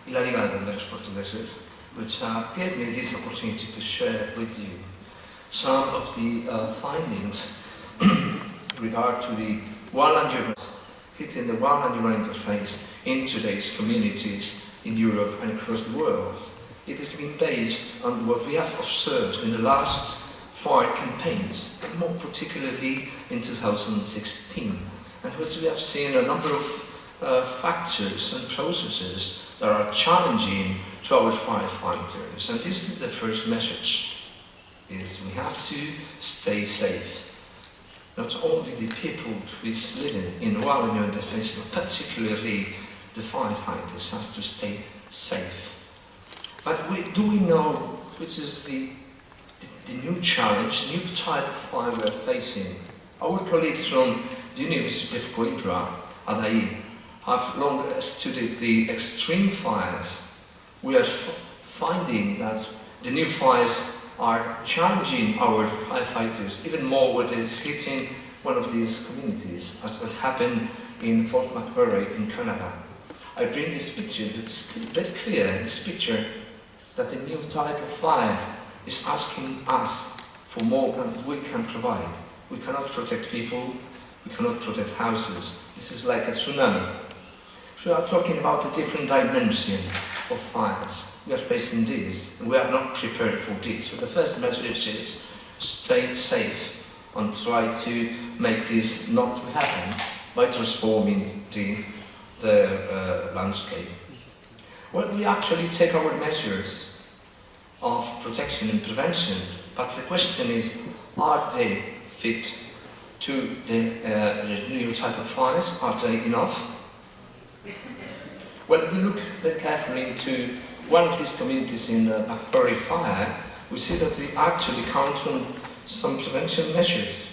y la Liga de Bomberos Portugueses, which gave me this opportunity to share with you some of the findings regard to the wildland urbanism, hitting the wildland urban interface in today's communities in Europe and across the world. It has been based on what we have observed in the last 4 campaigns, and more particularly in 2016, and which we have seen a number of factors and processes that are challenging to our firefighters. And this is the first message, is we have to stay safe. Not only the people who is living in wildland interface, but particularly the firefighters have to stay safe. But do we know which is the new challenge, new type of fire we are facing? Our colleagues from the University of Coimbra, ADAI, have long studied the extreme fires. We are finding that the new fires are challenging our firefighters even more what is hitting one of these communities, as what happened in Fort McMurray in Canada. I bring this picture, but it's very clear in this picture that the new type of fire is asking us for more than we can provide. We cannot protect people, we cannot protect houses. This is like a tsunami. We are talking about a different dimension of fires. We are facing this, and we are not prepared for this. So the first message is stay safe and try to make this not to happen by transforming the landscape. Well, we actually take our measures of protection and prevention, but the question is, are they fit to the new type of fires? Are they enough? Well, if we look very carefully into one of these communities in McMurray fire, we see that they actually count on some prevention measures,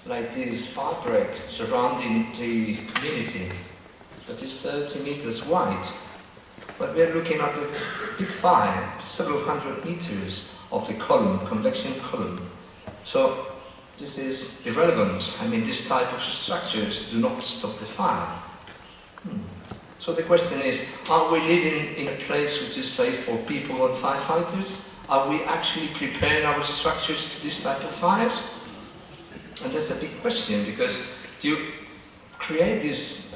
like this fire break surrounding the community that is 30 meters wide. But we are looking at a big fire, several hundred meters of the column, convection column. So this is irrelevant. I mean, this type of structures do not stop the fire. So the question is, are we living in a place which is safe for people and firefighters? Are we actually preparing our structures to this type of fires? And that's a big question, because you create this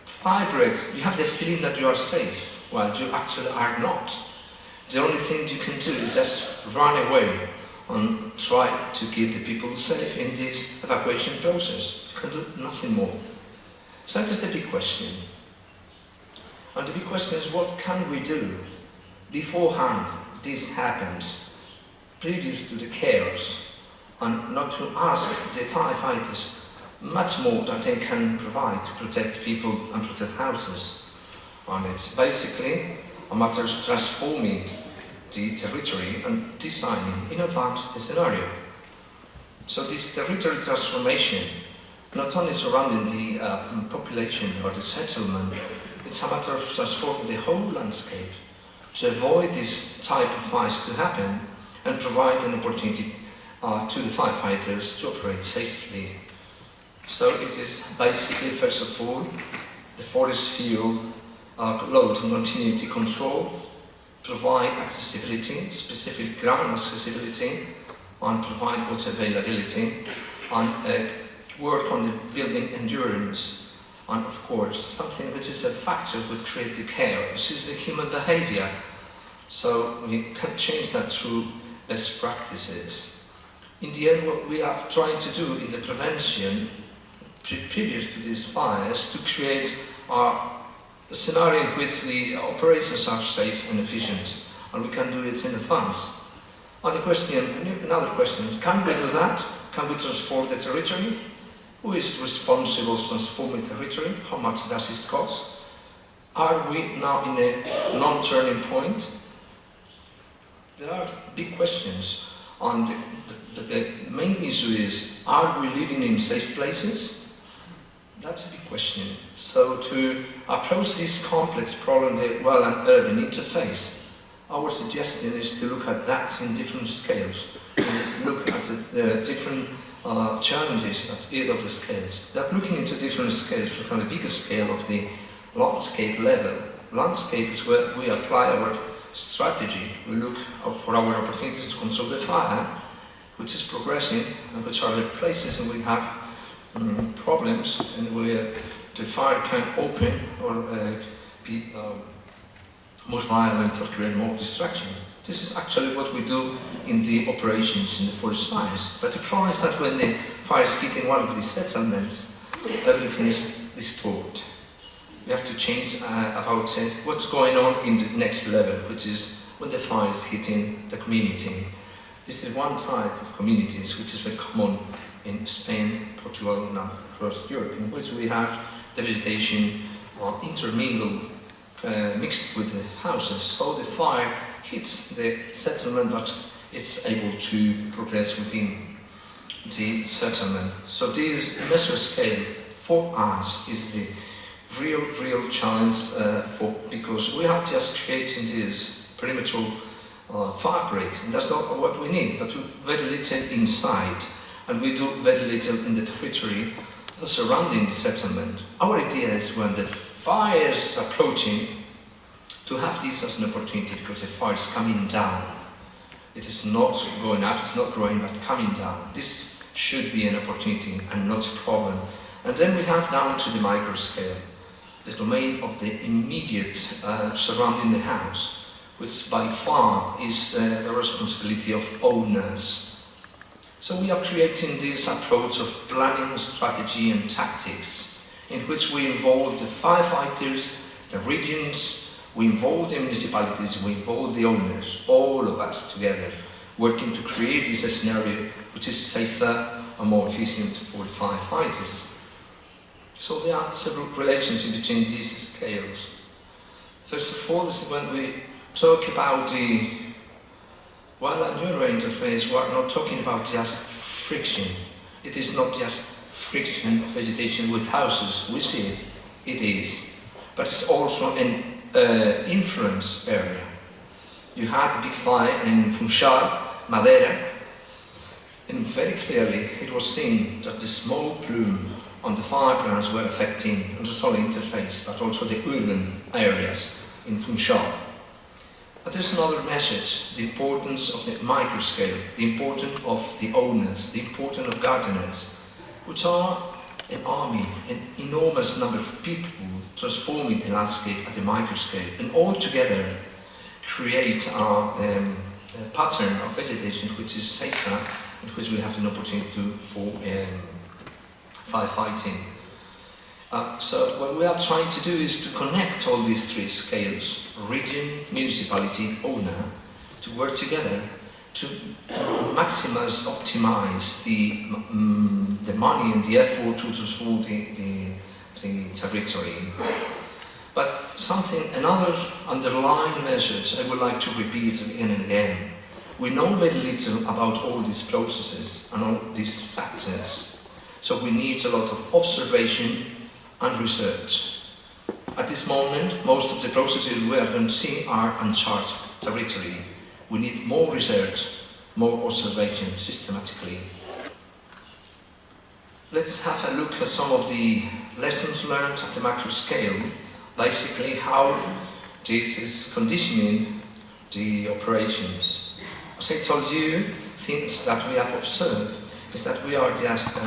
fire break, you have the feeling that you are safe, while you actually are not. The only thing you can do is just run away and try to keep the people safe in this evacuation process. You can do nothing more. So that is the big question. And the big question is, what can we do beforehand this happens, previous to the chaos, and not to ask the firefighters much more than they can provide to protect people and protect houses. And it's basically a matter of transforming the territory and designing in advance the scenario. So this territory transformation, not only surrounding the population or the settlement, it's a matter of transforming the whole landscape to avoid this type of fires to happen and provide an opportunity to the firefighters to operate safely. So it is basically, first of all, the forest fuel load and continuity control, provide accessibility, specific ground accessibility, and provide water availability, and work on the building endurance. And of course, something which is a factor would create the chaos is the human behavior. So we can change that through best practices. In the end, what we are trying to do in the prevention, previous to these fires, to create a scenario in which the operations are safe and efficient, and we can do it in advance. And another question is, can we do that? Can we transform the territory? Who is responsible for transforming territory? How much does it cost? Are we now in a non-turning point? There are big questions. And the main issue is, are we living in safe places? That's a big question. So to approach this complex problem, the well and urban interface, our suggestion is to look at that in different scales, and look at the different challenges at either of the scales. That looking into different scales, from the bigger scale of the landscape level, landscape is where we apply our strategy. We look out for our opportunities to control the fire, which is progressing, and which are the places where we have problems, and where the fire can open or be more violent or create more destruction. This is actually what we do in the operations in the forest fires. But the problem is that when the fire is hitting one of these settlements, everything is distorted. We have to change about what's going on in the next level, which is when the fire is hitting the community. This is one type of communities which is very common in Spain, Portugal, and across Europe, in which we have the vegetation intermingled, mixed with the houses. So the fire hits the settlement, but it's able to progress within the settlement. So this measure scale for us is the real challenge because we are just creating this perimeter fabric, and that's not what we need, but very little inside, and we do very little in the territory surrounding the settlement. Our idea is when the fire is approaching, to have this as an opportunity, because the fire is coming down. It is not going up, it's not growing, but coming down. This should be an opportunity and not a problem. And then we have down to the micro scale, the domain of the immediate surrounding the house, which by far is the responsibility of owners. So we are creating this approach of planning, strategy and tactics, in which we involve the firefighters, the regions, we involve the municipalities, we involve the owners, all of us together, working to create this scenario which is safer and more efficient for the firefighters. So there are several relations in between these scales. First of all, is when we talk about the neuro interface, we are not talking about just friction. It is not just friction of vegetation with houses. We see it is. But it's also an influence area. You had a big fire in Funchal, Madeira, and very clearly it was seen that the smoke plume on the firebrands were affecting not only interface but also the urban areas in Funchal. But there's another message, the importance of the microscale, the importance of the owners, the importance of gardeners, which are an army, an enormous number of people transforming the landscape at the microscale, and all together create a pattern of vegetation which is safer and which we have an opportunity for firefighting. So what we are trying to do is to connect all these three scales, region, municipality, owner, to work together to maximize, optimize the money and the effort to transform the territory. But another underlying message I would like to repeat again and again. We know very little about all these processes and all these factors. So we need a lot of observation and research. At this moment, most of the processes we are going to see are uncharted territory. We need more research, more observation systematically. Let's have a look at some of the lessons learned at the macro scale, basically how this is conditioning the operations. As I told you, things that we have observed is that we are just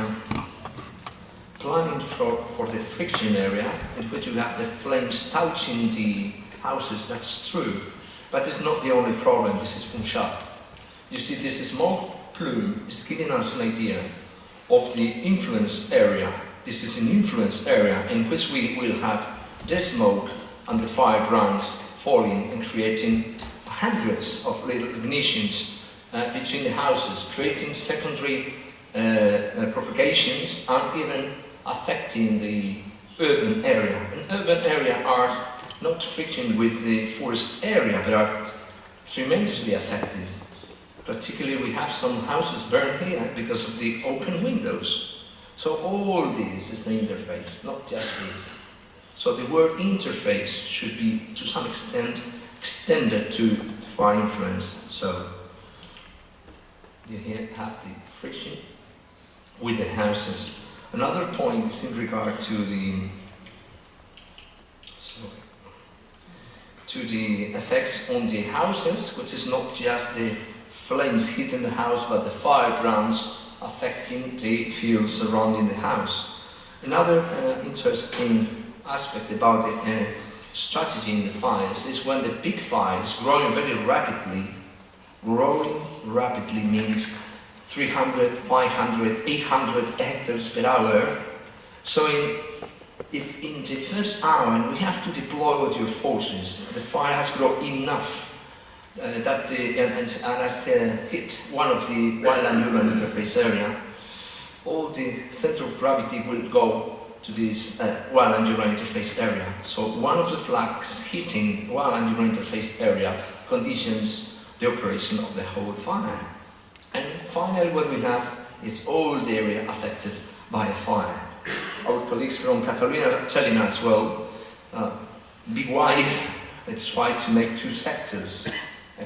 planning for the friction area in which you have the flames touching the houses. That's true, but it's not the only problem. This is Funchal. You see, this smoke plume is giving us an idea of the influence area. This is an influence area in which we will have the smoke and the firebrands falling and creating hundreds of little ignitions between the houses, creating secondary propagations and even affecting the urban area. An urban area are not friction with the forest area, but are tremendously affected. Particularly we have some houses burned here because of the open windows. So all this is the interface, not just this. So the word interface should be to some extent extended to fire influence. So you here have the friction with the houses. Another point is in regard to the to the effects on the houses, which is not just the flames hitting the house, but the firebrands affecting the fields surrounding the house. Another interesting aspect about the strategy in the fires is when the big fire is growing very rapidly. Growing rapidly means 300, 500, 800 hectares per hour. So if in the first hour, and we have to deploy with your forces, the fire has grown enough that has hit one of the wildland urban interface area, all the center of gravity will go to this wildland urban interface area. So one of the flags hitting wildland urban interface area conditions the operation of the whole fire. And finally what we have is all the area affected by a fire. Our colleagues from Catalonia are telling us, well, be wise, let's try to make two sectors.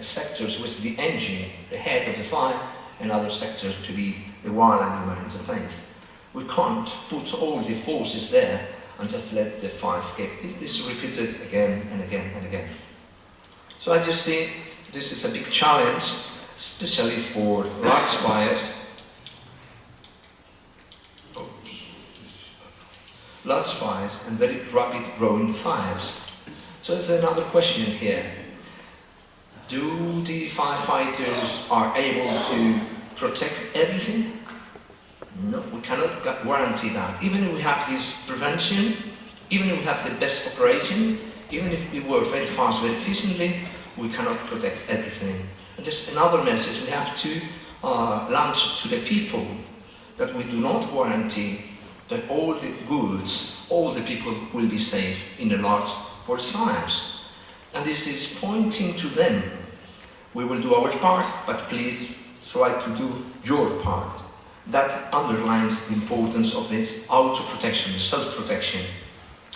Sectors with the engine, the head of the fire, and other sectors to be the wildland urban interface. We can't put all the forces there and just let the fire escape. This is repeated again and again and again. So as you see, this is a big challenge, especially for large fires. Large fires and very rapid growing fires. So there's another question here. Do the firefighters are able to protect everything? No, we cannot guarantee that. Even if we have this prevention, even if we have the best operation, even if we work very fast, very efficiently, we cannot protect everything. And just another message we have to launch to the people, that we do not guarantee that all the goods, all the people will be safe in the large forest fires. And this is pointing to them. We will do our part, but please try to do your part. That underlines the importance of this auto-protection, self-protection,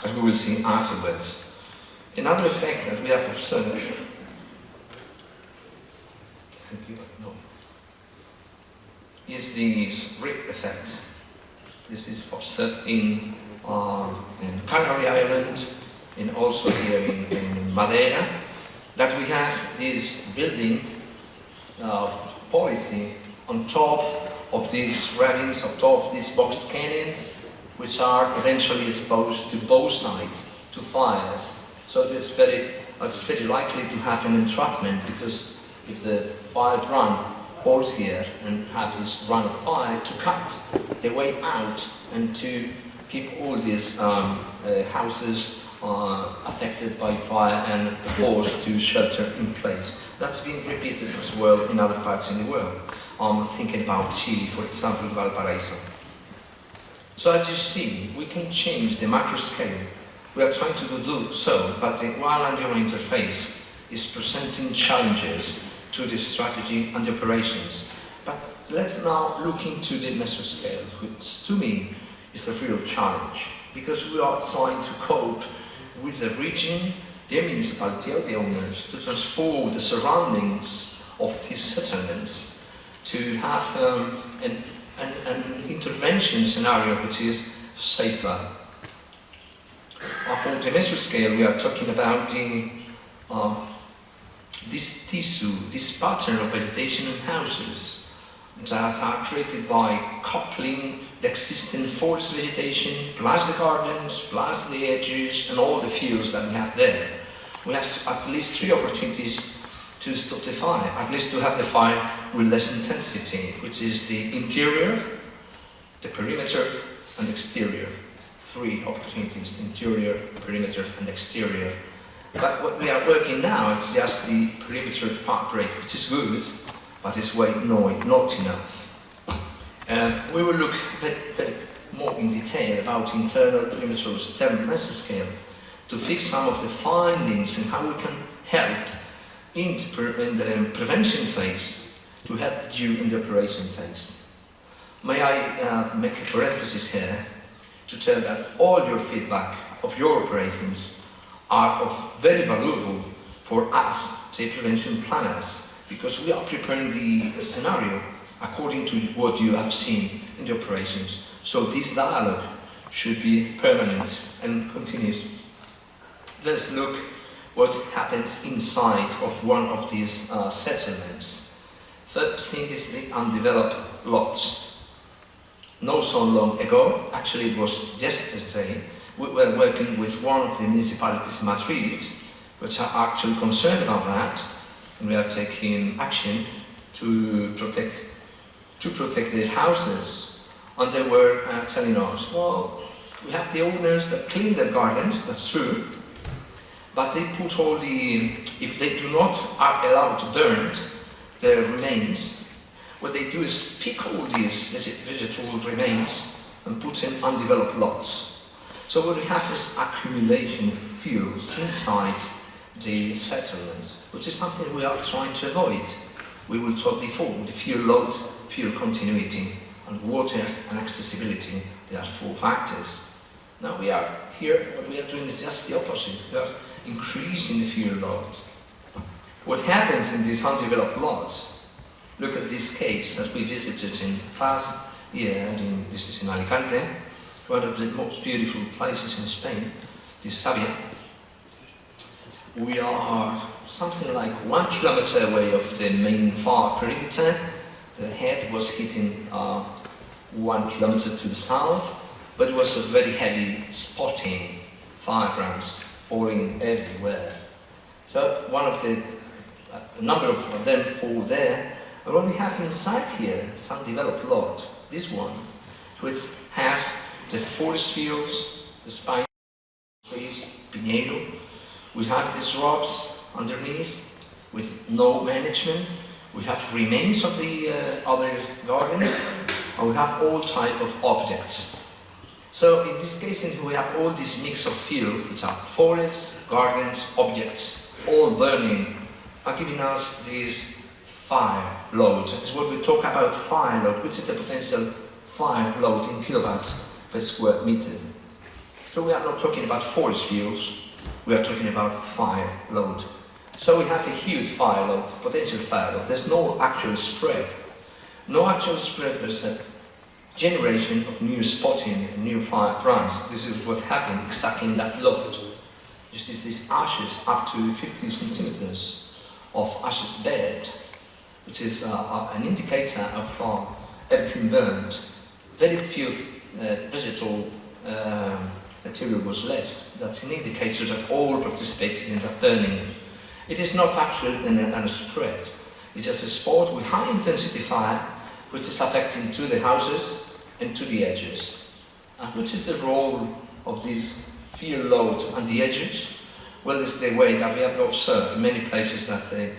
as we will see afterwards. Another effect that we have observed is the rip effect. This is observed in Canary Island and also here in Madeira, that we have this building policy on top of these ravines, on top of these box canyons, which are eventually exposed to both sides to fires. So it's very likely to have an entrapment, because if the fire run falls here and have this run of fire, to cut the way out and to keep all these houses affected by fire and forced to shelter in place. That's been repeated as well in other parts in the world. Thinking about Chile, for example, Valparaiso. So as you see, we can change the macro scale. We are trying to do so, but the wildland urban interface is presenting challenges to the strategy and the operations. But let's now look into the meso scale, which to me is the real challenge, because we are trying to cope with the region, the municipality or the owners, to transform the surroundings of these settlements, to have an intervention scenario which is safer. For the meso scale, we are talking about this tissue, this pattern of vegetation in houses that are created by coupling the existing forest vegetation, plus the gardens, plus the edges, and all the fields that we have there. We have at least 3 opportunities to stop the fire, at least to have the fire with less intensity, which is the interior, the perimeter, and exterior. 3 opportunities: interior, perimeter, and exterior. But what we are working now is just the perimeter fabric, which is good, but it's not enough. We will look very more in detail about internal, perimeter, external mesoscale to fix some of the findings and how we can help in the prevention phase to help you in the operation phase. May I make a parenthesis here to tell that all your feedback of your operations are very valuable for us, the prevention planners, because we are preparing the scenario according to what you have seen in the operations. So this dialogue should be permanent and continuous. Let's look what happens inside of one of these settlements. First thing is the undeveloped lots. Not so long ago, actually it was yesterday, we were working with one of the municipalities in Madrid, which are actually concerned about that, and we are taking action to protect their houses. And they were telling us, well, we have the owners that clean their gardens, that's true, but they put all the, if they do not are allowed to burn their remains, what they do is pick all these vegetable remains and put in undeveloped lots. So what we have is accumulation of fuels inside the settlement, which is something we are trying to avoid. We will talk before, the fuel load, fuel continuity, and water and accessibility. There are 4 factors. Now we are here, what we are doing is just the opposite. We are increasing the fuel load. What happens in these undeveloped lots, look at this case that we visited in past year, this is in Alicante, one of the most beautiful places in Spain, this Sabia. We are something like 1 kilometer away of the main fire perimeter. The head was hitting 1 kilometer to the south, but it was a very heavy spotting firebrands falling everywhere. So one of the, a number of them fall there, and what we have inside here, some developed lot, this one, which has the forest fields, the spine trees, Pinedo. We have these rocks underneath with no management. We have remains of the other gardens, and we have all type of objects. So in this case, we have all this mix of fuel, which are forests, gardens, objects, all burning, are giving us this fire load. It's what we talk about fire load, which is the potential fire load in kilowatts per square meter. So we are not talking about forest fuels, we are talking about fire load. So we have a huge fire load, potential fire load. There's no actual spread. No actual spread, there's a generation of new spotting and new fire brands. This is what happened exactly in that lot. This is these ashes up to 50 centimeters of ashes bed, which is an indicator of everything burned. Very few vegetable material was left. That's an indicator that all participated in that burning. It is not actually a spread. It's just a spot with high intensity fire, which is affecting to the houses and to the edges. Which is the role of this fuel load on the edges? Well, it's the way that we have observed in many places that the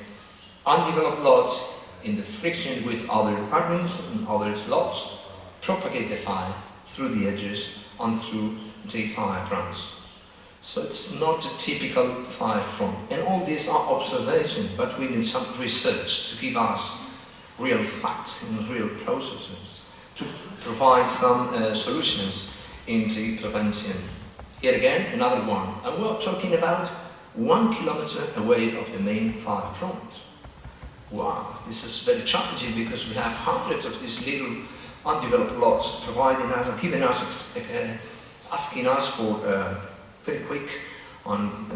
undeveloped lots in the friction with other gardens and other lots propagate the fire through the edges and through the fire brands. So it's not a typical fire front. And all these are observations, but we need some research to give us real facts and real processes to provide some solutions in the prevention. Here again, another one. And we're talking about 1 kilometer away of the main fire front. Wow, this is very challenging because we have hundreds of these little undeveloped lots providing us and giving us, asking us for very quick on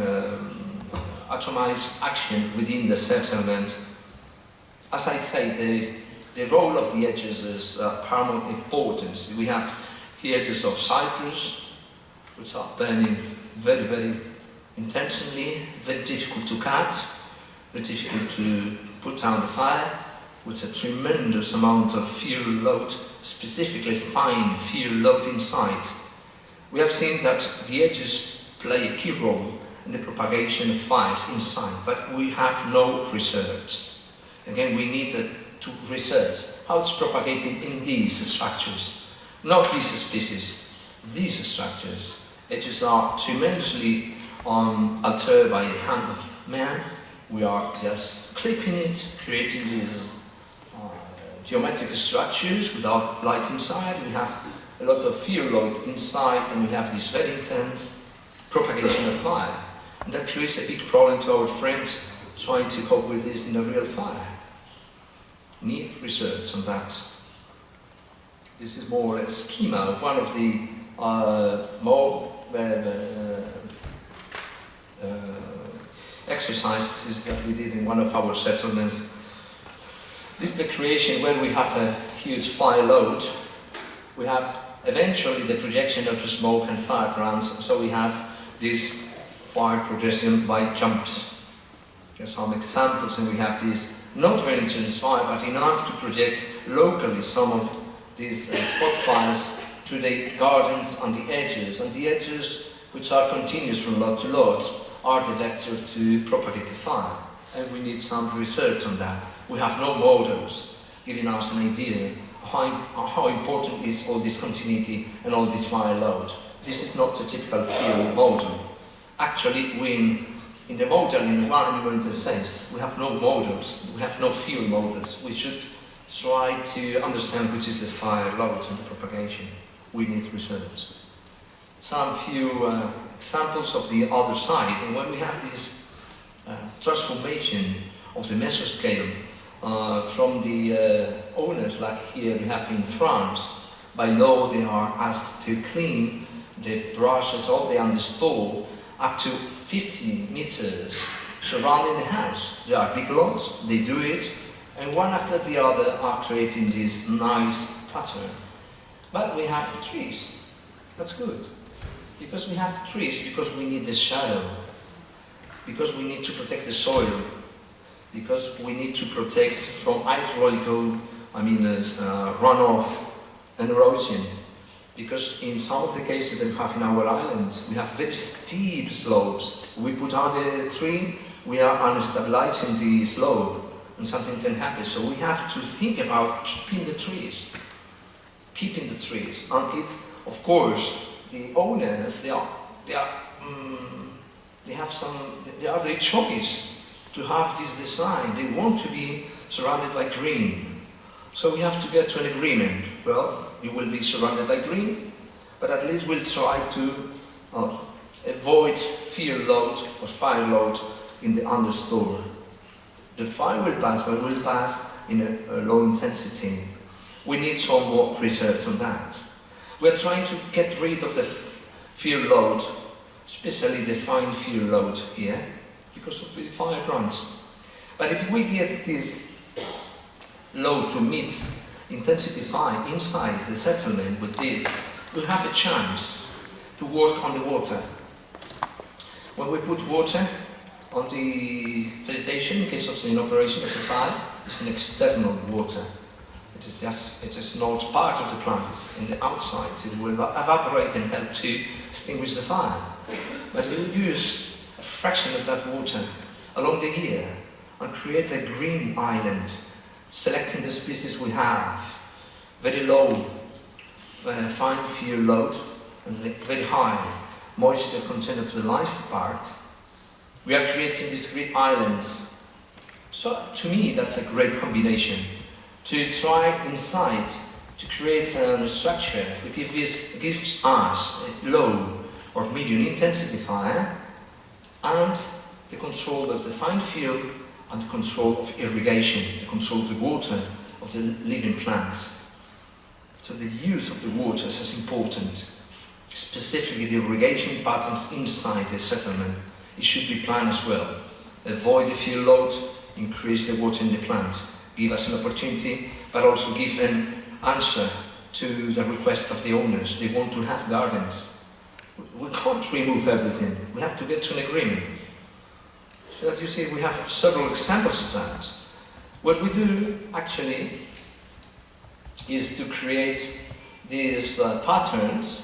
atomized action within the settlement. As I say, the role of the edges is paramount importance. We have the edges of cypress, which are burning very, very intensely, very difficult to cut, very difficult to put down the fire, with a tremendous amount of fuel load, specifically fine fuel load inside. We have seen that the edges play a key role in the propagation of fires inside, but we have no research. Again, we need to research how it's propagating in these structures, not these species, these structures. Edges are tremendously altered by the hand of man. We are just clipping it, creating these geometric structures without light inside. We have a lot of fuel load inside, and we have this very intense propagation of fire. And that creates a big problem to our friends trying to cope with this in a real fire. Need research on that. This is more a schema of one of the exercises that we did in one of our settlements. This is the creation where we have a huge fire load. We have eventually the projection of smoke and fire grounds, so we have this fire progression by jumps. There's some examples, and we have this not very intense fire, but enough to project locally some of these spot fires to the gardens on the edges. And the edges, which are continuous from lot to lot, are the vector to propagate the fire. And we need some research on that. We have no models giving us an idea how important is all this continuity and all this fire load. This is not a typical field model. Actually, in the model, in the IIUR interface, we have no models, we have no field models. We should try to understand which is the fire load and the propagation. We need research. Some few examples of the other side, and when we have this transformation of the mesoscale from the owners, like here we have in France, by law they are asked to clean the brushes all they install up to 50 meters surrounding the house. There are big lots, they do it, and one after the other are creating this nice pattern. But we have trees, that's good. Because we have trees, because we need the shadow, because we need to protect the soil, because we need to protect from hydraulical, runoff and erosion. Because in some of the cases that we have in our islands, we have very steep slopes. We put out a tree, we are unstabilizing the slope, and something can happen. So we have to think about keeping the trees. And of course, the owners, they have their choice to have this design. They want to be surrounded by green. So we have to get to an agreement. Well, you will be surrounded by green, but at least we'll try to avoid field load or fire load in the understory. The fire will pass, but it will pass in a low intensity. We need some more research on that. We're trying to get rid of the field load, especially the fine field load here, because of the fire grounds. But if we get this load to meet intensity fire inside the settlement with this, we'll have a chance to work on the water. When we put water on the vegetation, in case of an operation of the fire, it's an external water. It is not part of the plant, it's in the outside, so it will evaporate and help to extinguish the fire. But we'll use a fraction of that water along the year and create a green island, selecting the species we have, very low fine field load and very high moisture content of the life part. We are creating these green islands. So to me that's a great combination. To try inside to create a structure that gives us a low or medium intensity fire and the control of the fine field and the control of irrigation, the control of the water of the living plants. So the use of the water is as important, specifically the irrigation patterns inside the settlement. It should be planned as well. Avoid the field load, increase the water in the plants. Give us an opportunity, but also give an answer to the request of the owners. They want to have gardens. We can't remove everything. We have to get to an agreement. So as you see, we have several examples of that. What we do, actually, is to create these patterns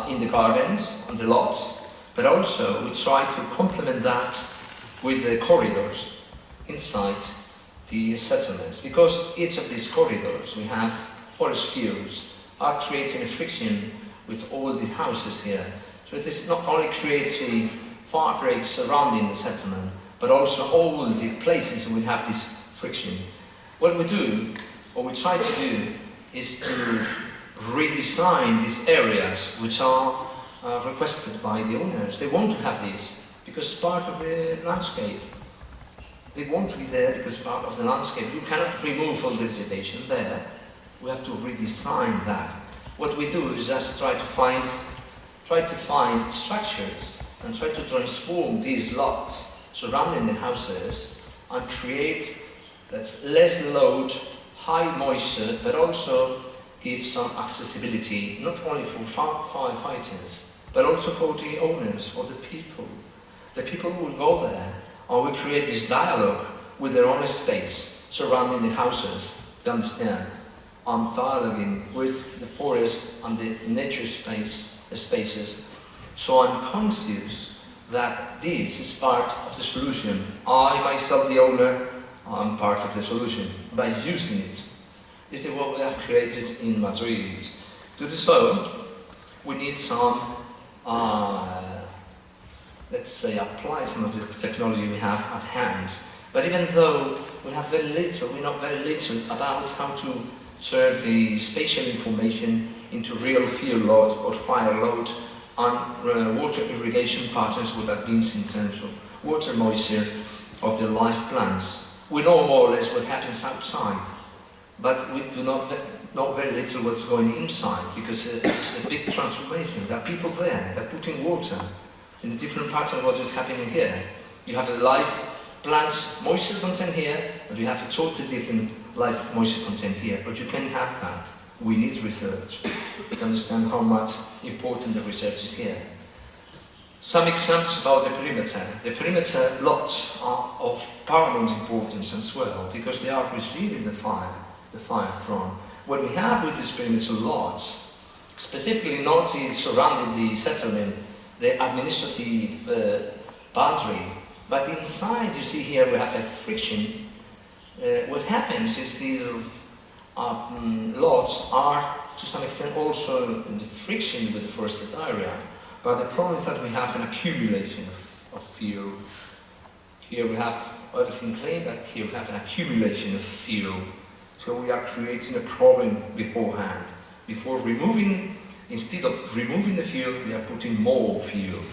in the gardens, on the lots, but also we try to complement that with the corridors inside the settlements, because each of these corridors we have forest fields are creating a friction with all the houses here. So it is not only creating fire breaks surrounding the settlement, but also all the places where we have this friction. What we do, what we try to do, is to redesign these areas which are requested by the owners. They want to have this because it's part of the landscape. They want to be there because it's part of the landscape. You cannot remove all the vegetation there. We have to redesign that. What we do is just try to find structures and try to transform these lots surrounding the houses and create less load, high moisture, but also give some accessibility, not only for firefighters, but also for the owners, for the people. The people will go there and will create this dialogue with their own space surrounding the houses. You understand? I'm dialoguing with the forest and the nature spaces. So I'm conscious that this is part of the solution. I, myself, the owner, I'm part of the solution by using it. This is what we have created in Madrid. To do so, we need some, let's say, apply some of the technology we have at hand. But even though we have very little, we know very little about how to turn the spatial information into real field load or fire load and water irrigation patterns, what that means in terms of water moisture of the live plants. We know more or less what happens outside, but we do not know very little what's going inside, because it's a big transformation. There are people there, they're putting water in a different pattern of what is happening here. You have a live plant's moisture content here, but you have a totally different live moisture content here. But you can have that. We need research to understand how much important the research is here. Some examples about the perimeter. The perimeter lots are of paramount importance as well, because they are receiving the fire from. What we have with these perimeter lots, specifically not surrounding the settlement, the administrative boundary, but inside, you see here we have a friction. What happens is these lots are to some extent also in the friction with the forested area. But the problem is that we have an accumulation of fuel. Here we have everything clean, but here we have an accumulation of fuel. So we are creating a problem beforehand. Instead of removing the fuel, we are putting more fuel.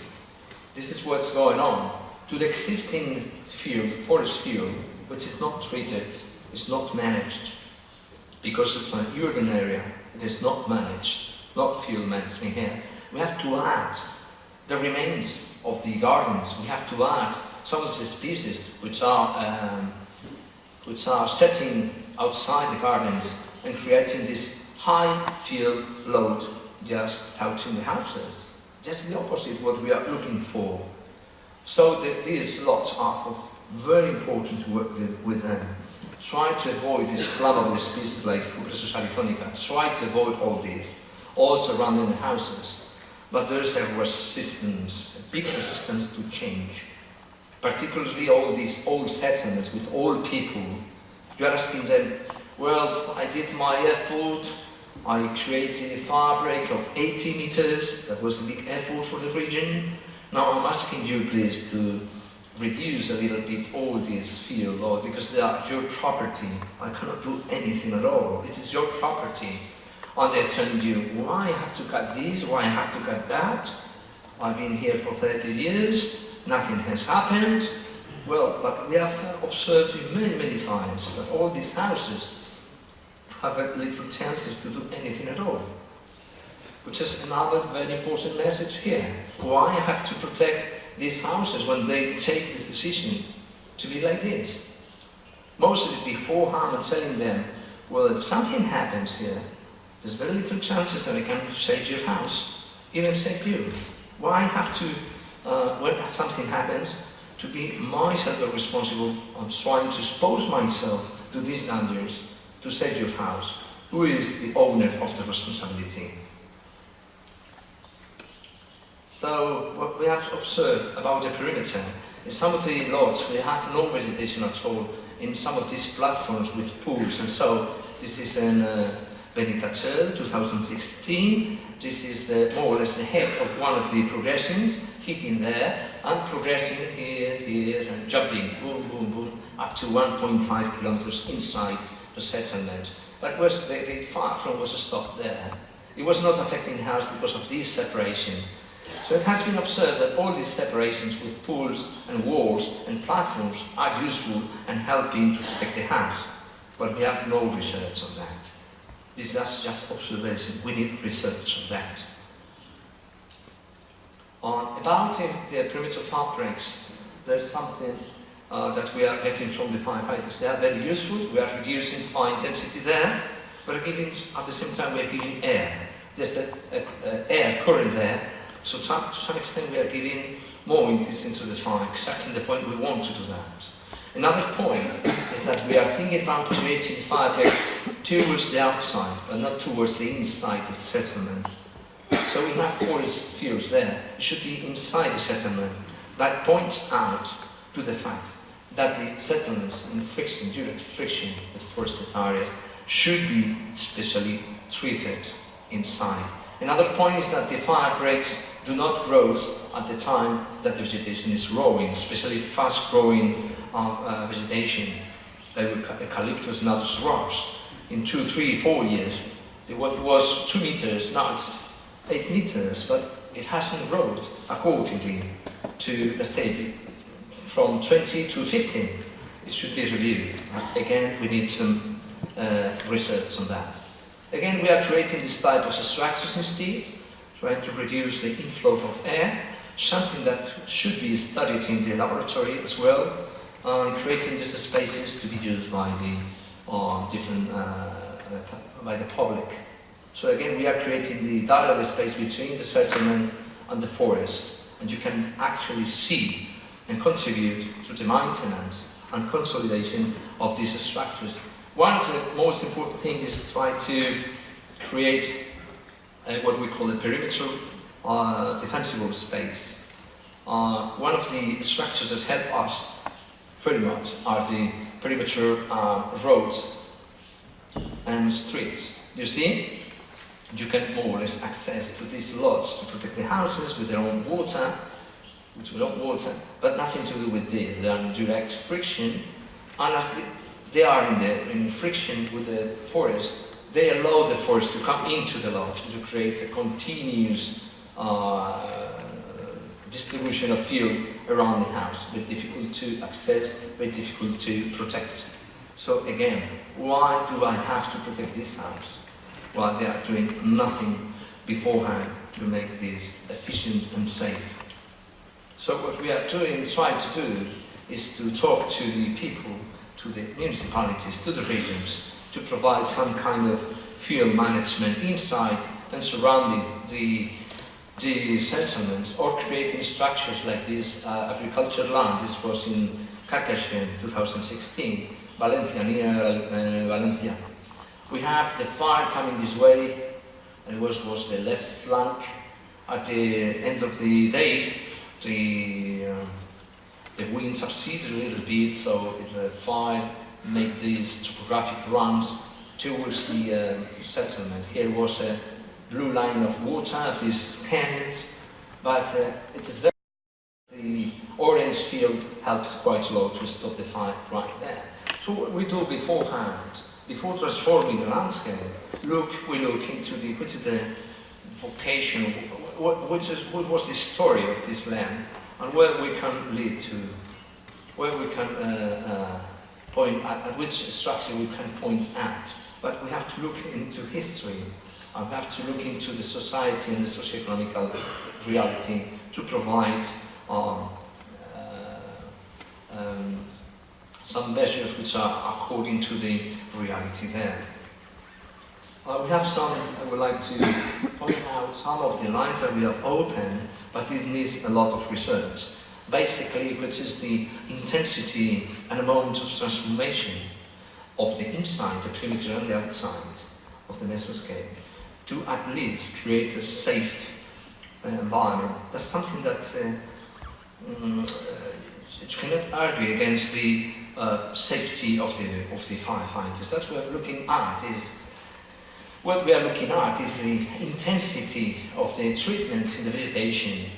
This is what's going on. To the existing fuel, forest fuel, which is not treated, is not managed. Because it's an urban area, it is not managed, not fuel management here. We have to add the remains of the gardens. We have to add some of the species which are setting outside the gardens and creating this high fuel load just touching the houses. Just the opposite what we are looking for. So these lots are very important to work with them. Try to avoid these flammable species like Cupressus arithonica. Try to avoid all these, all surrounding the houses. But there is a resistance, a big resistance to change. Particularly all these old settlements with old people. You're asking them, well, I did my effort, I created a fire break of 80 meters, that was a big effort for the region. Now I'm asking you please to reduce a little bit all this field load, because they are your property. I cannot do anything at all. It is your property. And they're telling you, why I have to cut this, why I have to cut that. I've been here for 30 years, nothing has happened. Well, but we have observed in many fires that all these houses have little chances to do anything at all. Which is another very important message here. Why I have to protect these houses when they take the decision to be like this? Mostly beforehand I'm telling them, well, if something happens here, there's very little chances that I can save your house, even save you. Why I have to, when something happens, to be myself responsible on trying to expose myself to these dangers to save your house? Who is the owner of the responsibility? So what we have observed about the perimeter is some of the lots, we have no vegetation at all in some of these platforms with pools, and so this is in Benitacel 2016. This is more or less the head of one of the progressions, hitting there and progressing here and jumping, boom, up to 1.5 kilometers inside the settlement. But the fire from was stopped there. It was not affecting the house because of this separation. So it has been observed that all these separations with pools and walls and platforms are useful and helping to protect the house. But we have no research on that. This is just observation. We need research on that. About the perimeter fire breaks, there's something that we are getting from the firefighters. They are very useful. We are reducing fire intensity there, but at the same time we are giving air. There's an air current there, so to some extent we are giving more impetus into the fire, exactly the point we want to do that. Another point is that we are thinking about creating fire break towards the outside, but not towards the inside of the settlement. So we have forest fields there. It should be inside the settlement. That points out to the fact that the settlements in friction, direct friction with forested areas, should be specially treated inside. Another point is that the fire breaks do not grow at the time that the vegetation is growing, especially fast-growing vegetation, like eucalyptus and other shrubs. In 2, 3, 4 years, what was 2 meters, now it's 8 meters, but it hasn't grown accordingly to, let's say, from 20 to 15. It should be reviewed. Again, we need some research on that. Again, we are creating this type of structures instead, trying to reduce the inflow of air, something that should be studied in the laboratory as well, creating these spaces to be used by the by the public. So again, we are creating the dialogue space between the settlement and the forest, and you can actually see and contribute to the maintenance and consolidation of these structures. One of the most important things is try to create what we call a perimeter defensible space. One of the structures that help us very much are the perimeter roads and streets. You see, you can more or less access to these lots to protect the houses with their own water, but nothing to do with this. They are in direct friction, and as they are in friction with the forest, they allow the forest to come into the lot to create a continuous distribution of fuel around the house, very difficult to access, very difficult to protect. So again, why do I have to protect this house? Well, they are doing nothing beforehand to make this efficient and safe. So what we are trying to do is to talk to the people, to the municipalities, to the regions, to provide some kind of fuel management inside and surrounding the settlements, or creating structures like this agricultural land. This was in Carcassonne, 2016, Valencia, near Valencia. We have the fire coming this way, and it was the left flank. At the end of the day, the wind subsided a little bit, so the fire made these topographic runs towards the settlement. Here was a blue line of water of these canyons, but it is very. The orange field helped quite a lot to stop the fire right there. So what we do beforehand, before transforming the landscape, we look into which is the vocation, what was the story of this land, and where we can lead to, where we can point at which structure we can point at. But we have to look into history, and we have to look into the society and the socio-economical reality to provide some measures which are according to the reality there. We have some, I would like to point out some of the lines that we have opened, but it needs a lot of research. Basically, which is the intensity and amount of transformation of the inside, the perimeter and the outside of the mesoscape, to at least create a safe environment. That's something that you cannot argue against the safety of the firefighters. That's what we're looking at. What we are looking at is the intensity of the treatments in the vegetation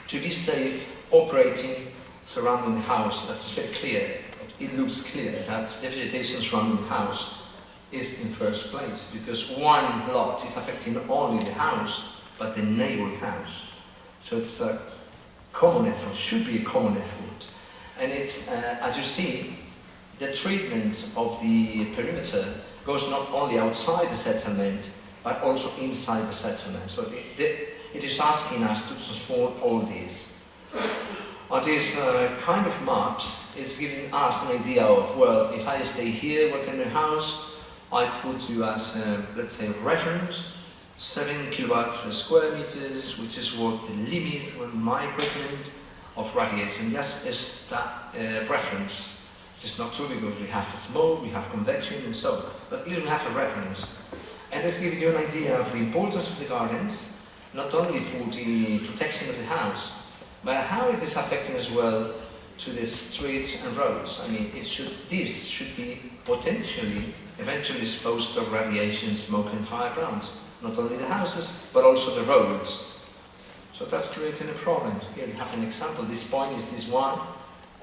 to be safe, operating, surrounding the house. That's very clear. It looks clear that the vegetation surrounding the house is in first place, because one lot is affecting not only the house, but the neighboring house. So it's a common effort, should be a common effort. And it's, as you see, the treatment of the perimeter goes not only outside the settlement, but also inside the settlement. So it is asking us to transform all these. These kind of maps is giving us an idea of, well, if I stay here working in a house, I put you as, let's say, reference, 7 kilowatt per square meters, which is what the limit on my equipment of radiation, just as that reference. It's not true because we have smoke, we have convection and so on, but at least we have a reference. And let's give you an idea of the importance of the gardens, not only for the protection of the house, but how it is affecting as well to the streets and roads. I mean, this should be potentially, eventually exposed to radiation, smoke and fire grounds. Not only the houses, but also the roads. So that's creating a problem. Here you have an example. This point is this one.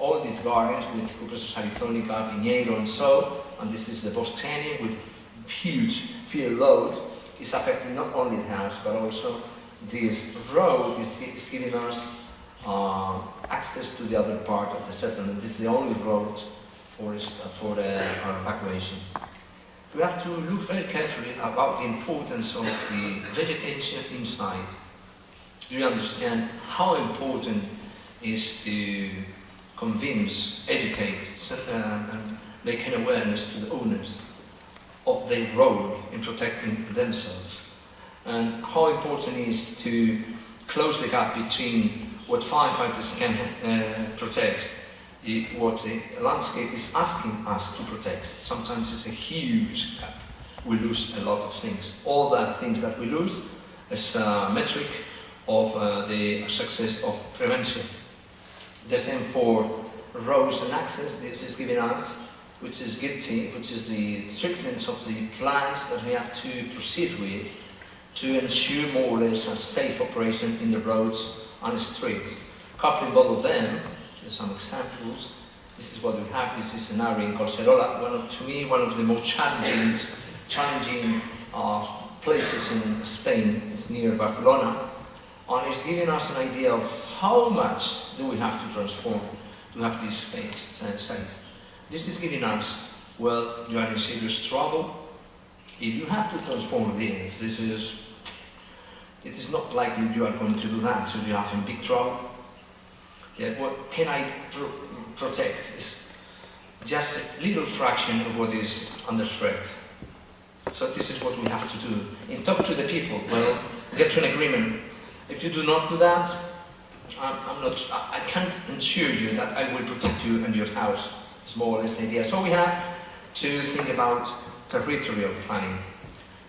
All these gardens with Cuprous Arizonica, Pinedo and so, and this is the Boscania with huge field load, is affecting not only the house, but also this road is giving us access to the other part of the settlement. This is the only road for our evacuation. We have to look very carefully about the importance of the vegetation inside. Do you understand how important it is to convince, educate, and make an awareness to the owners of their role in protecting themselves? And how important it is to close the gap between what firefighters can protect, what the landscape is asking us to protect. Sometimes it's a huge gap. We lose a lot of things. All the things that we lose is a metric of the success of prevention. The same for roads and access. This is giving us, which is guilty, which is the strictness of the plans that we have to proceed with to ensure more or less a safe operation in the roads and streets. Coupling all of them, there's some examples. This is what we have. This is an area in Collserola, to me, one of the most challenging places in Spain. It's near Barcelona, and it's giving us an idea of how much do we have to transform to have this space safe. This is giving us, well, you are in serious trouble. If you have to transform this, it is not likely you are going to do that, so you have in big trouble. Yeah, what can I protect is just a little fraction of what is under threat. So this is what we have to do. And talk to the people, well, get to an agreement. If you do not do that, I can't assure you that I will protect you and your house. It's more or less the idea. So we have to think about territorial planning.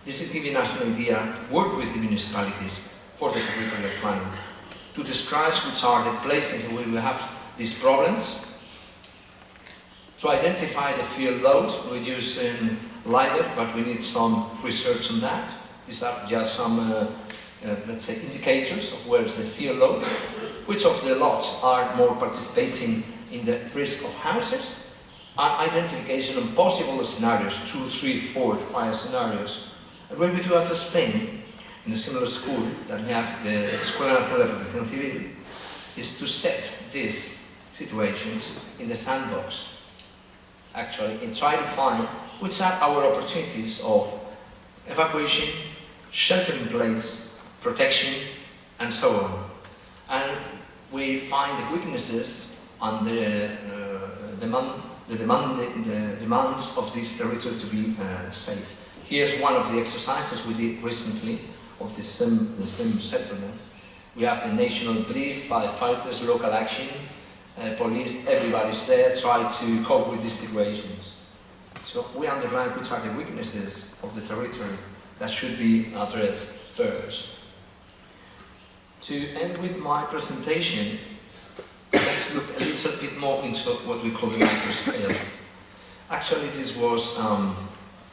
This is giving us an idea, work with the municipalities for the territorial planning, to describe which are the places where we have these problems, to identify the field load. We use LiDAR, but we need some research on that. These are just some, let's say, indicators of where is the field load, which of the lots are more participating in the risk of houses, and identification of possible scenarios, 2, 3, 4, 5 scenarios. And when we do out of Spain, in a similar school that we have the Escuela Nacional de Protección Civil, is to set these situations in the sandbox, actually, and try to find which are our opportunities of evacuation, shelter in place, protection, and so on. And we find the weaknesses and the demands of this territory to be safe. Here's one of the exercises we did recently of the SEM settlement. We have the national brief, firefighters, local action, police, everybody's there, try to cope with these situations. So we underline which are the weaknesses of the territory that should be addressed first. To end with my presentation, let's look a little bit more into what we call the micro scale. Actually, this was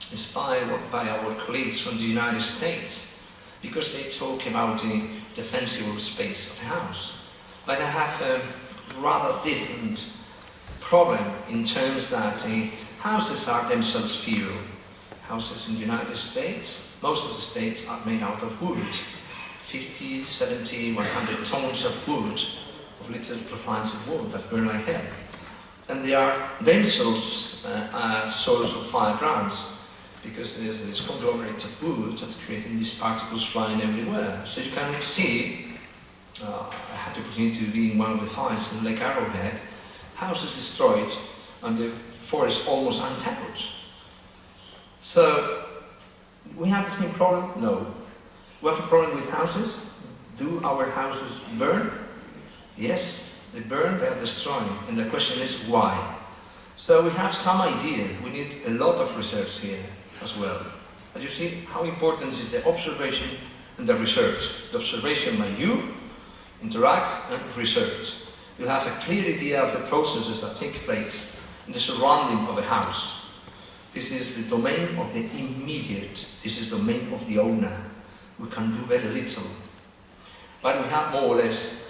inspired by our colleagues from the United States, because they talk about the defensible space of the house. But I have a rather different problem in terms that the houses are themselves few. Houses in the United States, most of the states are made out of wood. 50, 70, 100 tons of wood, of little profiles of wood that burn like hell. And they are themselves a source of fire grounds, because there's this conglomerate of wood that's creating these particles flying everywhere. So you can see a had the opportunity to be in one of the fires in Lake Arrowhead, houses destroyed and the forest almost untouched. So, we have the same problem? No. We have a problem with houses. Do our houses burn? Yes, they burn, they are destroyed. And the question is why? So we have some idea. We need a lot of research here as well. As you see, how important is the observation and the research. The observation by you, interact and research. You have a clear idea of the processes that take place in the surrounding of a house. This is the domain of the immediate. This is the domain of the owner. We can do very little. But we have more or less,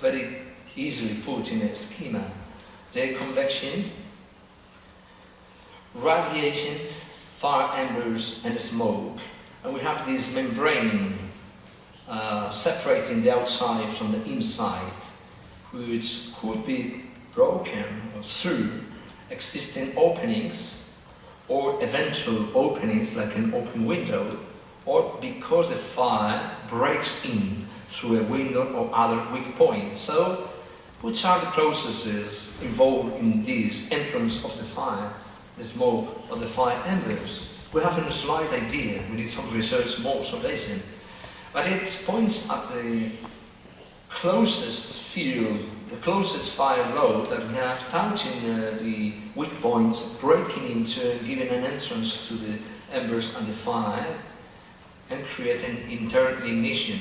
very easily put in a schema, the convection, radiation, fire embers and smoke. And we have this membrane separating the outside from the inside, which could be broken through existing openings or eventual openings like an open window, or because the fire breaks in through a window or other weak point. So, which are the processes involved in this entrance of the fire, the smoke or the fire embers? We have a slight idea, we need some research, more observation, but it points at the closest field, the closest fire load that we have, touching the weak points, breaking into and giving an entrance to the embers and the fire, and create an internal ignition.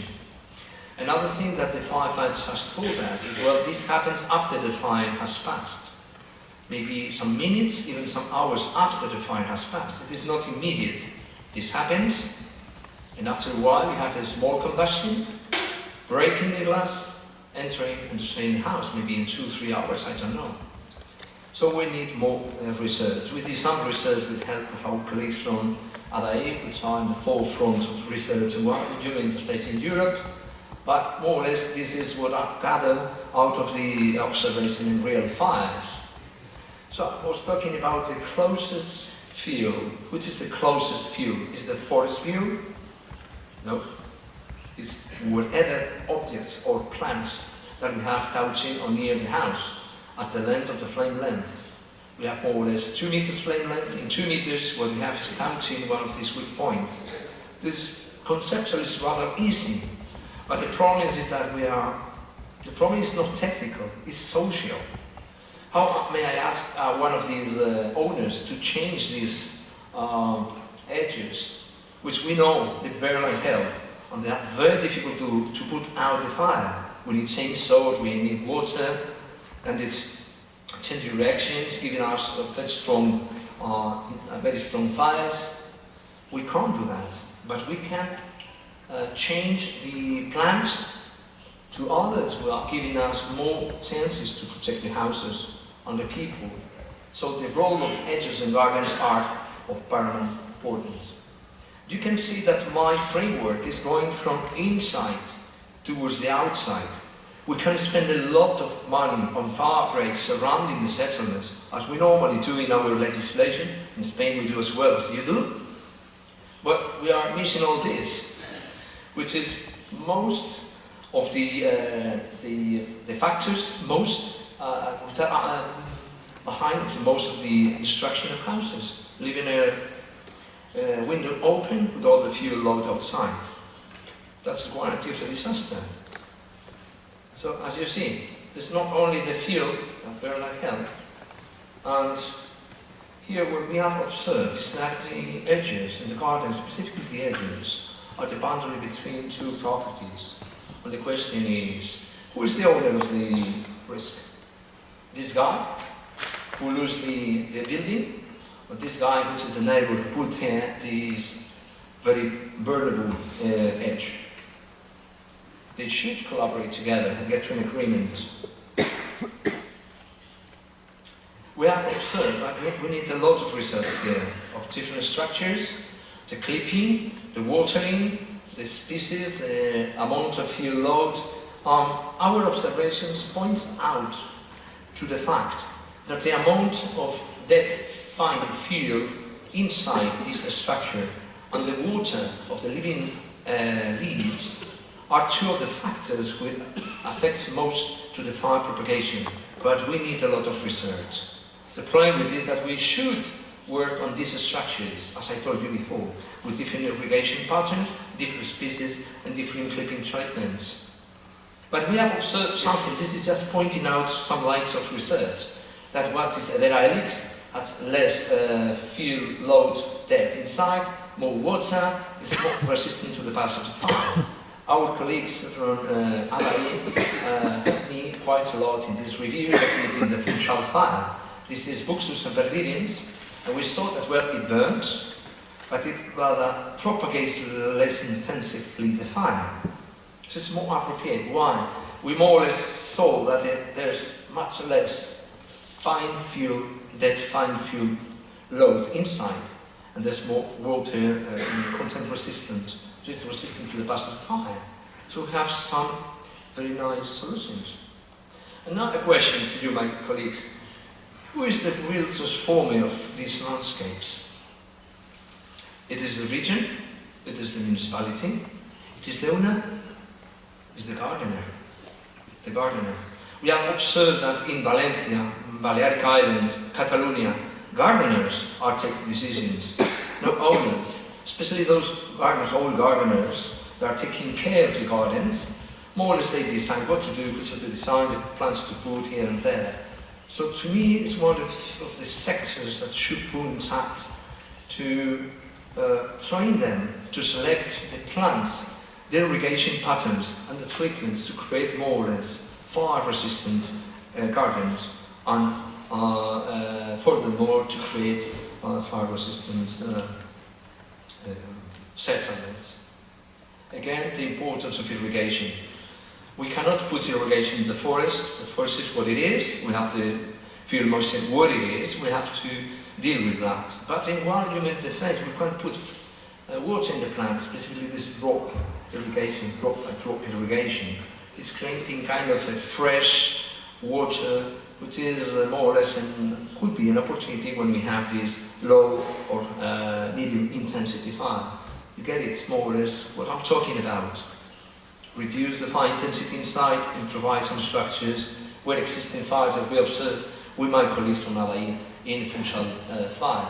Another thing that the firefighters have told us is, well, this happens after the fire has passed. Maybe some minutes, even some hours after the fire has passed. It is not immediate. This happens, and after a while you have a small combustion, breaking the glass, entering and destroying the house, maybe in 2-3 hours, I don't know. So we need more research. We did some research with help of our colleagues from IIUR, which are in the forefront of research and what we do in Interface in Europe. But more or less, this is what I've gathered out of the observation in real fires. So I was talking about the closest field. Which is the closest field? Is the forest field? No. It's whatever objects or plants that we have touching or near the house at the length of the flame length. We have more or less 2 meters flame length. In 2 meters, what we have is touching one of these weak points. This conceptually is rather easy. But the problem is that the problem is not technical, it's social. How may I ask one of these owners to change these edges, which we know they burn like hell, and they are very difficult to put out the fire. We need chainsaws, we need water, and it's changing reactions, giving us very strong fires. We can't do that, but we can change the plants to others who are giving us more chances to protect the houses and the people. So the role of hedges and gardens are of paramount importance. You can see that my framework is going from inside towards the outside. We can spend a lot of money on fire breaks surrounding the settlements, as we normally do in our legislation. In Spain we do as well as you do. But we are missing all this, which is most of the factors which are behind most of the destruction of houses. Leaving a window open with all the fuel load outside. That's the guarantee of the disaster. So as you see, there's not only the fuel that burn like hell, and here what we have observed is that the edges in the garden, specifically the edges, are the boundary between two properties. And the question is, who is the owner of the risk? This guy who loses the building, or this guy which is the neighbor who put here this very burnable edge? They should collaborate together and get to an agreement. We have observed that we need a lot of research here of different structures, the clipping, the watering, the species, the amount of fuel load. Our observations points out to the fact that the amount of dead fine fuel inside this structure and the water of the living leaves are two of the factors which affect most to the fire propagation, but we need a lot of research. The problem with it is that we should work on these structures, as I told you before, with different irrigation patterns, different species, and different clipping treatments. But we have observed something. This is just pointing out some lines of research, that what is aerolytics has less fuel load depth inside, more water, is more resistant to the passage of fire. Our colleagues from IIUR helped me quite a lot in this review in the functional fire. This is Buxus and Berlinians, and we saw that, well, it burns, but it rather propagates less intensively the fire. So it's more appropriate. Why? We more or less saw that there's much less fine fuel load inside, and there's more water content resistant, so it's resistant to the passage of fire. So we have some very nice solutions. Another question to you, my colleagues: who is the real transformer of these landscapes? It is the region, it is the municipality, it is the owner, it is the gardener. The gardener. We have observed that in Valencia, Balearic Island, Catalonia, gardeners are taking decisions, not owners, especially those gardeners, old gardeners, that are taking care of the gardens. More or less they decide what to do, which are to decide the plants to put here and there. So to me, it's one of the sectors that should put in touch to train them to select the plants, the irrigation patterns and the treatments to create more or less fire-resistant gardens, and furthermore to create fire-resistant settlements. Again, the importance of irrigation. We cannot put irrigation in the forest. The forest is what it is. We have to feel most of what it is. We have to deal with that. But in one human defense, we can't put water in the plants, specifically this drop irrigation, drop irrigation. It's creating kind of a fresh water, which is more or less could be an opportunity when we have this low or medium intensity fire. You get it, more or less, what I'm talking about. Reduce the fire intensity inside, improvise some structures where existing fires that we observe with my colleagues from IIUR in functional fire.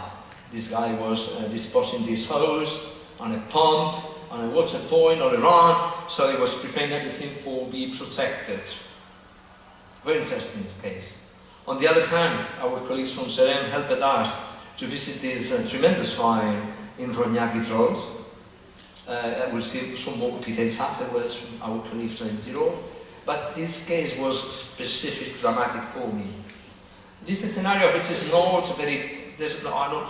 This guy was disposing this hose on a pump, on a water point all around, so he was preparing everything for be protected. Very interesting case. On the other hand, our colleagues from Serem helped us to visit this tremendous fire in Rognac-Vitrolles. We'll see some more details afterwards from our colleagues in Tyrol. But this case was specific, dramatic for me. This is a scenario which is not very, there's not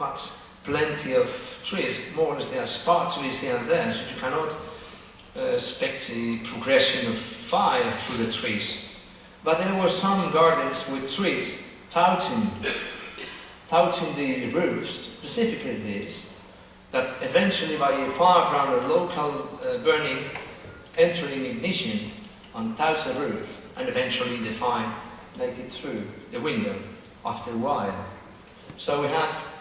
much, plenty of trees. More or less there are sparse trees here and there, so you cannot expect the progression of fire through the trees. But there were some gardens with trees touching the roofs, specifically this, that eventually by a firebrand or local burning enter in ignition and touch the roof, and eventually the fire make it through the window after a while. So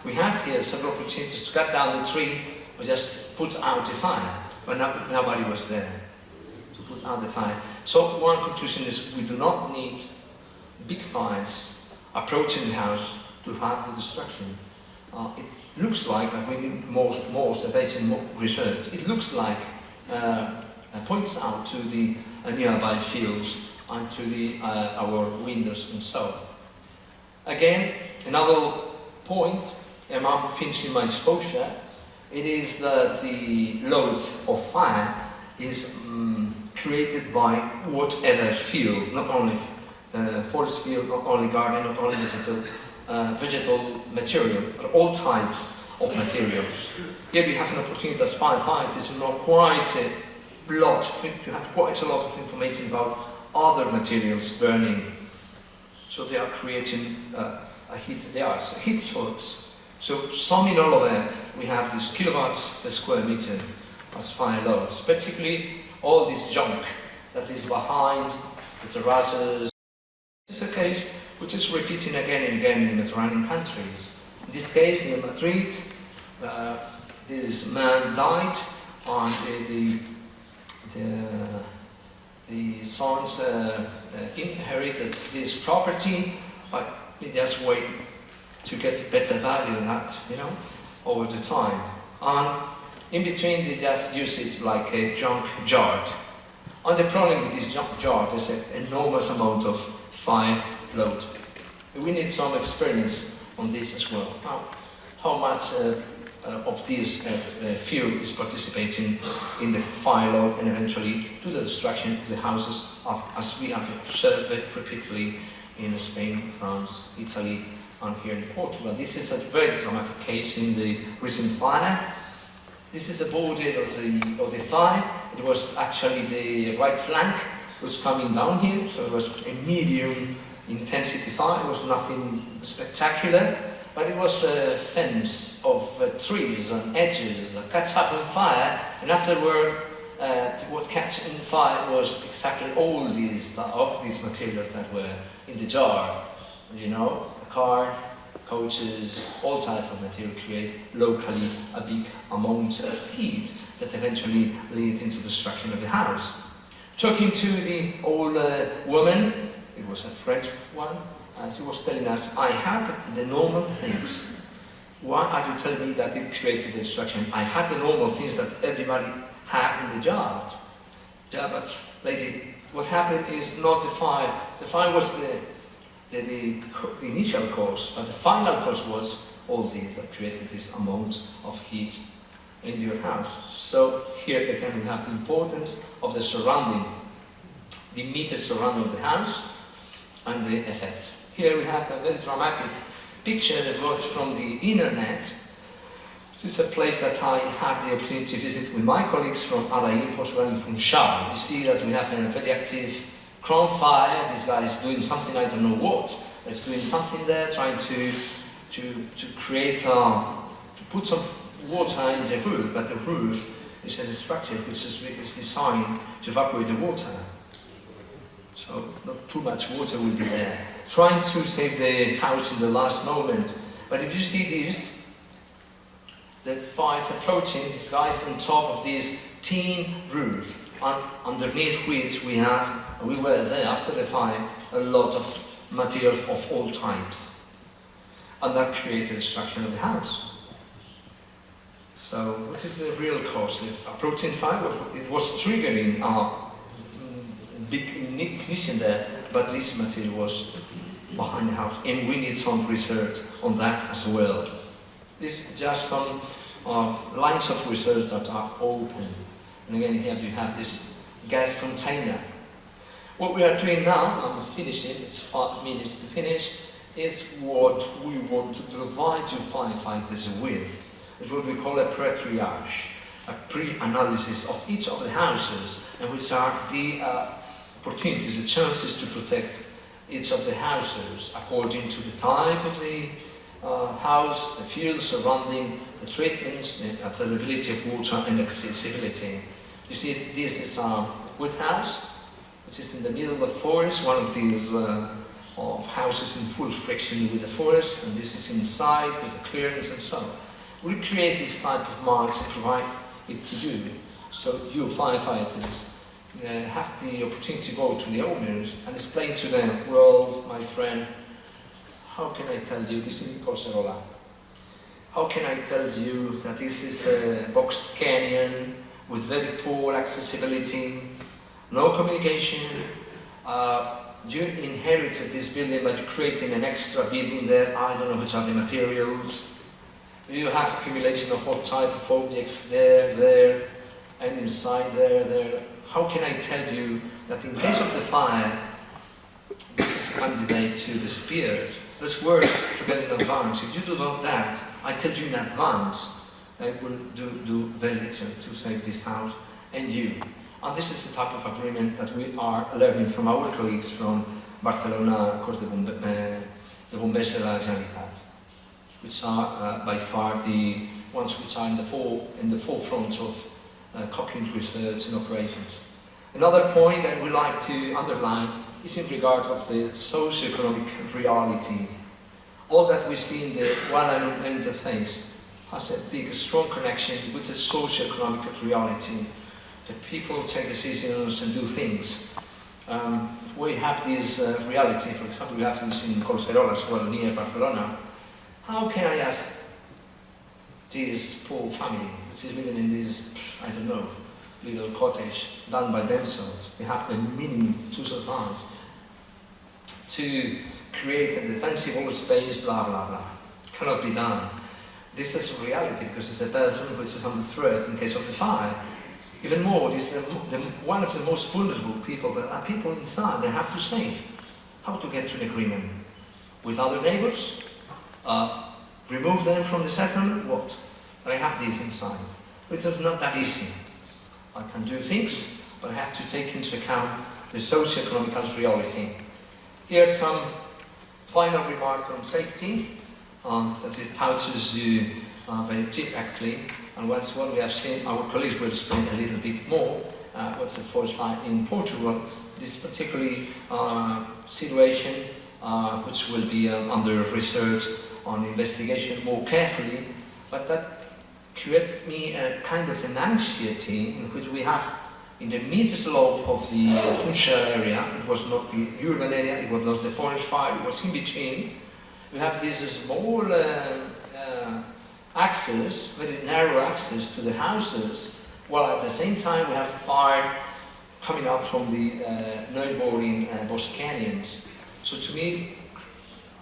we had here several opportunities to cut down the tree or just put out the fire, but nobody was there to put out the fire. So one conclusion is we do not need big fires approaching the house to have the destruction. It looks like, we need more observation, more research, it looks like points out to the nearby fields and to our windows and so on. Again, another point, and I'm finishing my exposure, it is that the load of fire is created by whatever field, not only forest field, not only garden, not only vegetal material, but all types of materials. Here we have an opportunity as firefighters to know quite a lot, to have quite a lot of information about other materials burning. So they are creating a heat, they are heat source. So summing all of that, we have this kilowatts per square meter as fire loads, particularly all this junk that is behind the terraces. This is a case which is repeating again and again in Mediterranean countries. In this case, in Madrid, this man died, and the sons inherited this property, but they just wait to get better value than that, you know, over the time. And in between, they just use it like a junk yard. And the problem with this junk yard is an enormous amount of fire load. We need some experience on this as well. How much of this fuel is participating in the fire load and eventually to the destruction of the houses, as we have observed it repeatedly in Spain, France, Italy, and here in Portugal. This is a very dramatic case in the recent fire. This is the border of the fire. It was actually the right flank was coming down here, so it was a medium intensity fire. It was nothing spectacular, but it was a fence of trees and edges that catch up on fire, and afterward what catch in fire was exactly all these materials that were in the jar. You know, a car, coaches, all types of material create locally a big amount of heat that eventually leads into destruction of the house. Talking to the old woman, it was a French one, and she was telling us, I had the normal things. Why are you telling me that it created destruction? I had the normal things that everybody have in the yard. Yeah, but lady, what happened is not the fire. The fire was the initial cause, but the final cause was all these that created this amount of heat in your house. So here again we have the importance of the surrounding, the immediate surrounding of the house and the effect. Here we have a very dramatic picture that got from the internet. This is a place that I had the opportunity to visit with my colleagues from IIUR, Portugal, and from Chile. You see that we have a very active crown fire. This guy is doing something, I don't know what. He's doing something there, trying to create, to put some water in the roof, but the roof is a structure which is designed to evaporate the water. So not too much water will be there. Trying to save the house in the last moment. But if you see this, the fire is approaching, this guy is on top of this tin roof, and underneath which we were there after the fire, a lot of materials of all types. And that created destruction of the house. So what is the real cause? The approaching fire, it was triggering a big ignition there, but this material was behind the house, and we need some research on that as well. This is just some lines of research that are open. And again, here you have this gas container. What we are doing now, I'm finishing, it's 5 minutes to finish, is what we want to provide you firefighters with. It's what we call a pre-triage, a pre-analysis of each of the houses, and which are the opportunities, the chances to protect each of the houses according to the type of the house, the field surrounding, the treatments, the availability of water and accessibility. You see, this is a wood house, which is in the middle of the forest, one of these of houses in full friction with the forest, and this is inside with the clearance and so on. We create this type of marks and provide it to you, so you firefighters have the opportunity to go to the owners and explain to them, well, my friend, how can I tell you this is Corserola? How can I tell you that this is a box canyon with very poor accessibility, no communication? You inherited this building, but you're creating an extra building there. I don't know which are the materials. You have accumulation of all type of objects there, and inside there. How can I tell you that in case of the fire, this is a candidate to disappear? Let's work together in advance. If you do not that, I tell you in advance, I will do very little to save this house and you. And this is the type of agreement that we are learning from our colleagues from Barcelona, of course, the Bombers de la Generalitat, which are by far the ones which are in the forefront of cooking research and operations. Another point that we like to underline is in regard of the socio-economic reality. All that we see in the one interface has a big, strong connection with the socio-economic reality. the people take decisions and do things. We have this reality, for example, we have this in Collserola as well, near Barcelona. How can I ask this poor family, which is living in this, I don't know, little cottage done by themselves, they have the minimum to survive, to create a defensible space, blah, blah, blah. Cannot be done. This is a reality because it's a person which is under threat in case of the fire. Even more, this is one of the most vulnerable people that are people inside they have to save. How to get to an agreement? With other neighbors? Remove them from the settlement? What? But I have this inside. Which is not that easy. I can do things, but I have to take into account the socio-economic reality. Here's some final remark on safety. That it touches you very directly. And what's what we have seen, our colleagues will explain a little bit more what's the forest fire in Portugal. This particularly situation, which will be under research on investigation more carefully, but that created me a kind of an anxiety in which we have in the mid-slope of the Funchal area. It was not the urban area, it was not the forest fire, it was in between. We have this small access, very narrow access to the houses, while at the same time we have fire coming out from the neighboring Bosque Canyons. So to me,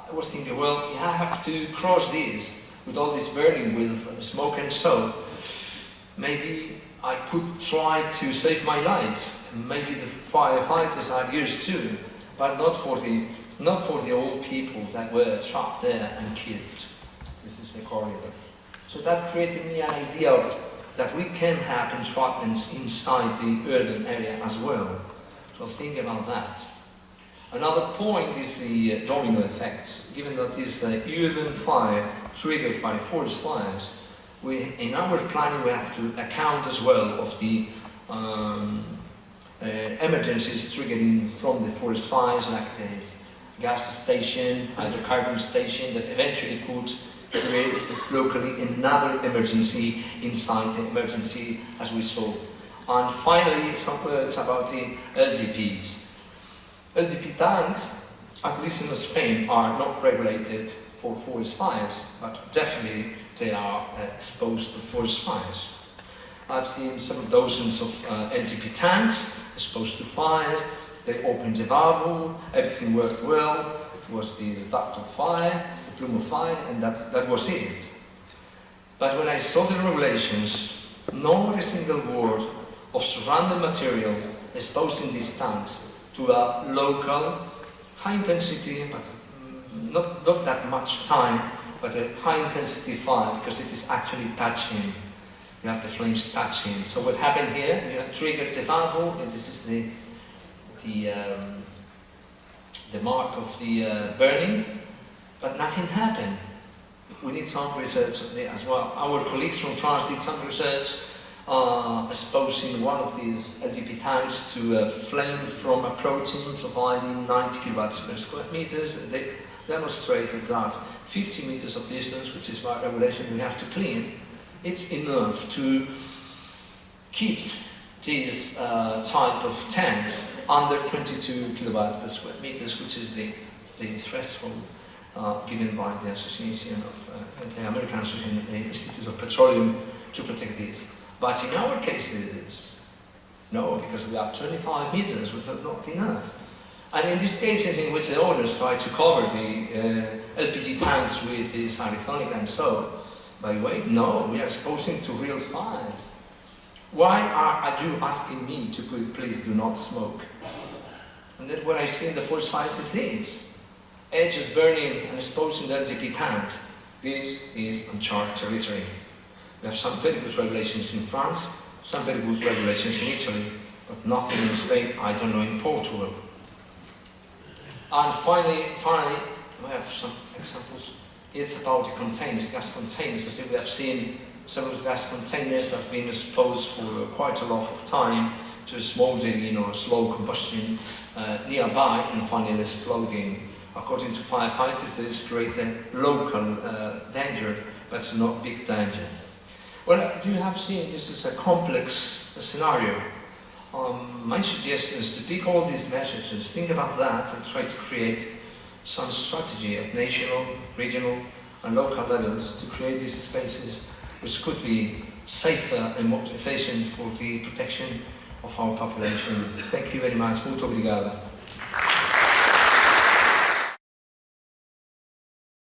I was thinking, well, you have to cross this with all this burning with smoke and so. Maybe I could try to save my life. Maybe the firefighters are used too, but not for the old people that were trapped there and killed. This is the corridor. So that created me an idea of that we can have entrapments inside the urban area as well. So think about that. Another point is the domino effects. Given that this urban fire triggered by forest fires, in our planning we have to account as well of the emergencies triggering from the forest fires, like the gas station, hydrocarbon station, that eventually could create locally another emergency inside the emergency, as we saw. And finally, some words about the LDPs. LDP tanks, at least in Spain, are not regulated for forest fires, but definitely they are exposed to forest fires. I've seen several dozens of LDP tanks exposed to fire. They opened the valve, everything worked well. It was the duct of fire, the plume of fire, and that was it. But when I saw the regulations, not a single word of surrounding material exposing these tanks to a local, high intensity, but not that much time, but a high intensity fire, because it is actually touching. You have the flames touching. So what happened here, you have triggered the valve, and this is the mark of the burning, but nothing happened. We need some research as well. Our colleagues from France did some research exposing one of these LDP tanks to a flame from approaching, providing 90 kilowatts per square meters. They demonstrated that 50 meters of distance, which is by regulation we have to clean, it's enough to keep these type of tanks under 22 kilowatts per square meters, which is the threshold given by the Association of the American Association Institute of Petroleum to protect this. But in our cases, no, because we have 25 meters, which is not enough. And in these cases in which the owners try to cover the LPG tanks with this hydrophonic and so, by the way, no, we are exposing to real fires. Why are you asking me to please do not smoke? And then what I see in the forest fires is this. Edges burning and exposing the LPG tanks. This is uncharted territory. We have some very good regulations in France, some very good regulations in Italy, but nothing in Spain, I don't know, in Portugal. And finally, we have some examples. It's about the containers, gas containers. As we have seen, several gas containers have been exposed for quite a lot of time to smoldering or slow combustion nearby and finally exploding. According to firefighters, this creates a local danger, but not big danger. Well, you have seen this is a complex scenario. my suggestion is to pick all these measures, think about that, and try to create some strategy at national, regional, and local levels to create these spaces which could be safer and more efficient for the protection of our population. Thank you very much. Muito obrigado.